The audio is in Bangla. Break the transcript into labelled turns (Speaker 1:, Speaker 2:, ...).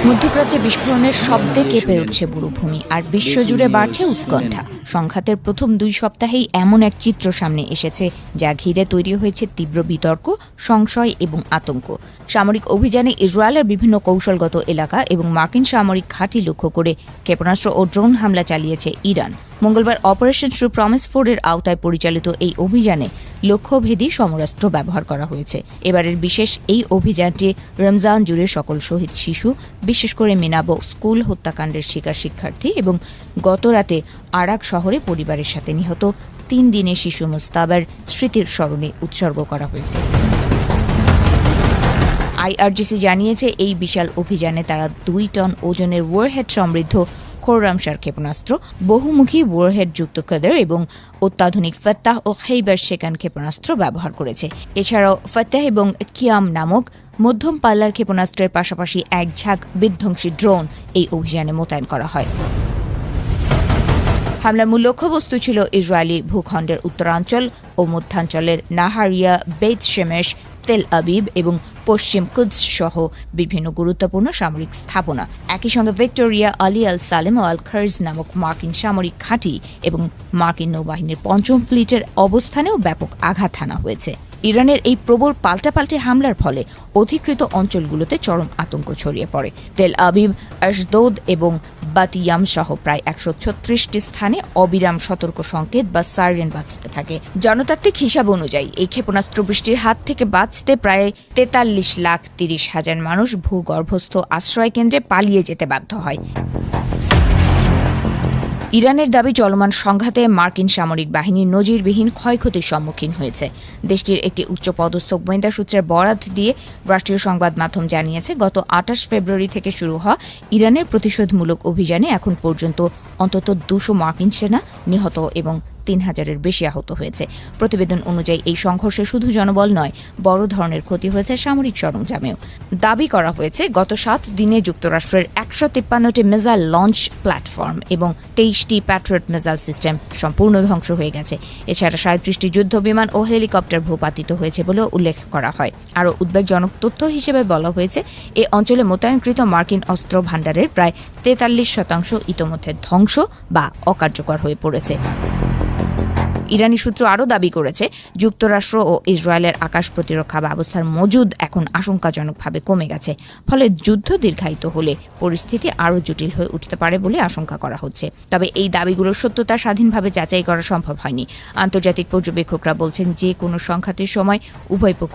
Speaker 1: মধ্যপ্রাচ্যে বিস্ফোরণের শব্দে কেঁপে উঠছে মরুভূমি, আর বিশ্বজুড়ে বাড়ছে উৎকণ্ঠা। সংঘাতের প্রথম 2 সপ্তাহেই এমন এক চিত্র সামনে এসেছে যা ঘিরে তৈরি হয়েছে তীব্র বিতর্ক, সংশয় এবং আতঙ্ক। সামরিক অভিযানে ইসরায়েলের বিভিন্ন কৌশলগত এলাকা এবং মার্কিন সামরিক ঘাঁটি লক্ষ্য করে ক্ষেপণাস্ত্র ও ড্রোন হামলা চালিয়েছে ইরান। মঙ্গলবার অপারেশন ট্রু প্রমিস 4 এর আওতায় পরিচালিত এই অভিযানে লক্ষ্যভেদী সমরাস্ত্র ব্যবহার করা হয়েছে। এবারের বিশেষ এই অভিযানটি রমজান জুড়ে সকল শহীদ শিশু, বিশেষ করে মিনাবো স্কুল হত্যাকাণ্ডের শিকার শিক্ষার্থী এবং গতরাতে আরাক শহরে পরিবারের সাথে নিহত 3 দিনের শিশু মুস্তাবার স্মৃতির স্মরণে উৎসর্গ করা হয়েছে। আইআরজিসি জানিয়েছে এই বিশাল অভিযানে তারা 2 টন ওজনের ওয়ারহেড সমৃদ্ধ খোররামশার ক্ষেপণাস্ত্র, বহুমুখী ওয়ারহেড যুক্ত কাদের এবং অত্যাধুনিক ফাত্তাহ ও খেইবার শেকান ক্ষেপণাস্ত্র ব্যবহার করেছে। এছাড়াও ফাত্তাহ এবং কিয়াম নামক মধ্যম পাল্লার ক্ষেপণাস্ত্রের পাশাপাশি এক ঝাঁক বিধ্বংসী ড্রোন এই অভিযানে মোতায়েন করা হয়। হামলার মূল লক্ষ্যবস্তু ছিল ইসরায়েলি ভূখণ্ডের উত্তরাঞ্চল ও মধ্যাঞ্চলের নাহারিয়া, বেত শেমেশ, তেল আবিব এবং পশ্চিম কুদস সহ বিভিন্ন গুরুত্বপূর্ণ সামরিক স্থাপনা। একই সঙ্গে ভিক্টোরিয়া, আলী আল সালেম ও আল খার্জ নামক মার্কিন সামরিক ঘাঁটি এবং মার্কিন নৌবাহিনীর 5ম ফ্লিটের অবস্থানেও ব্যাপক আঘাত হানা হয়েছে। ইরানের এই প্রবল পাল্টাপাল্টি হামলার ফলে অধিকৃত অঞ্চলগুলোতে চরম আতঙ্ক ছড়িয়ে পড়ে। তেল আবিব, আশদোদ এবং বাতিয়াম সহ প্রায় 136টি স্থানে অবিরাম সতর্ক সংকেত বা সাইরেন বাজতে থাকে। জনতাত্ত্বিক হিসাব অনুযায়ী এই ক্ষেপণাস্ত্র বৃষ্টির হাত থেকে বাঁচতে প্রায় 43,30,000 মানুষ ভূগর্ভস্থ আশ্রয়কেন্দ্রে পালিয়ে যেতে বাধ্য হয়। ইরানের দাবি, চলমান সংঘাতে মার্কিন সামরিক বাহিনী নজিরবিহীন ক্ষয়ক্ষতির সম্মুখীন হয়েছে। দেশটির একটি উচ্চপদস্থ গোয়েন্দা সূত্রের বরাত দিয়ে রাষ্ট্রীয় সংবাদ মাধ্যম জানিয়েছে, গত 28 ফেব্রুয়ারি থেকে শুরু হওয়া ইরানের প্রতিশোধমূলক অভিযানে এখন পর্যন্ত অন্তত 200 মার্কিন সেনা নিহত এবং 3,000-এর বেশি আহত হয়েছে। প্রতিবেদন অনুযায়ী এই সংঘর্ষে শুধু জনবল নয়, বড় ধরনের ক্ষতি হয়েছে সামরিক সরঞ্জামেও। দাবি করা হয়েছে, গত 7 দিনে যুক্তরাষ্ট্রের 153টি মিসাইল লঞ্চ প্ল্যাটফর্ম এবং 23টি প্যাট্রিয়ট মিসাইল সিস্টেম সম্পূর্ণ ধ্বংস হয়ে গেছে। এছাড়া 37টি যুদ্ধ বিমান ও হেলিকপ্টার ভূপাতিত হয়েছে বলেও উল্লেখ করা হয়। আরও উদ্বেগজনক তথ্য হিসেবে বলা হয়েছে, এ অঞ্চলে মোতায়েনকৃত মার্কিন অস্ত্র ভাণ্ডারের প্রায় 43% ইতোমধ্যে ধ্বংস বা অকার্যকর হয়ে পড়েছে। ইরানি সূত্র আরও দাবি করেছে, যুক্তরাষ্ট্র ও ইসরায়েলের আকাশ প্রতিরক্ষা ব্যবস্থার মজুদ এখন আশঙ্কাজনকভাবে কমে গেছে। ফলে যুদ্ধ দীর্ঘায়িত হলে পরিস্থিতি আরও জটিল হয়ে উঠতে পারে বলে আশঙ্কা করা হচ্ছে। তবে এই দাবিগুলোর সত্যতা স্বাধীনভাবে যাচাই করা সম্ভব হয়নি। আন্তর্জাতিক পর্যবেক্ষকরা বলছেন, যে কোনো সংঘাতের সময় উভয় পক্ষ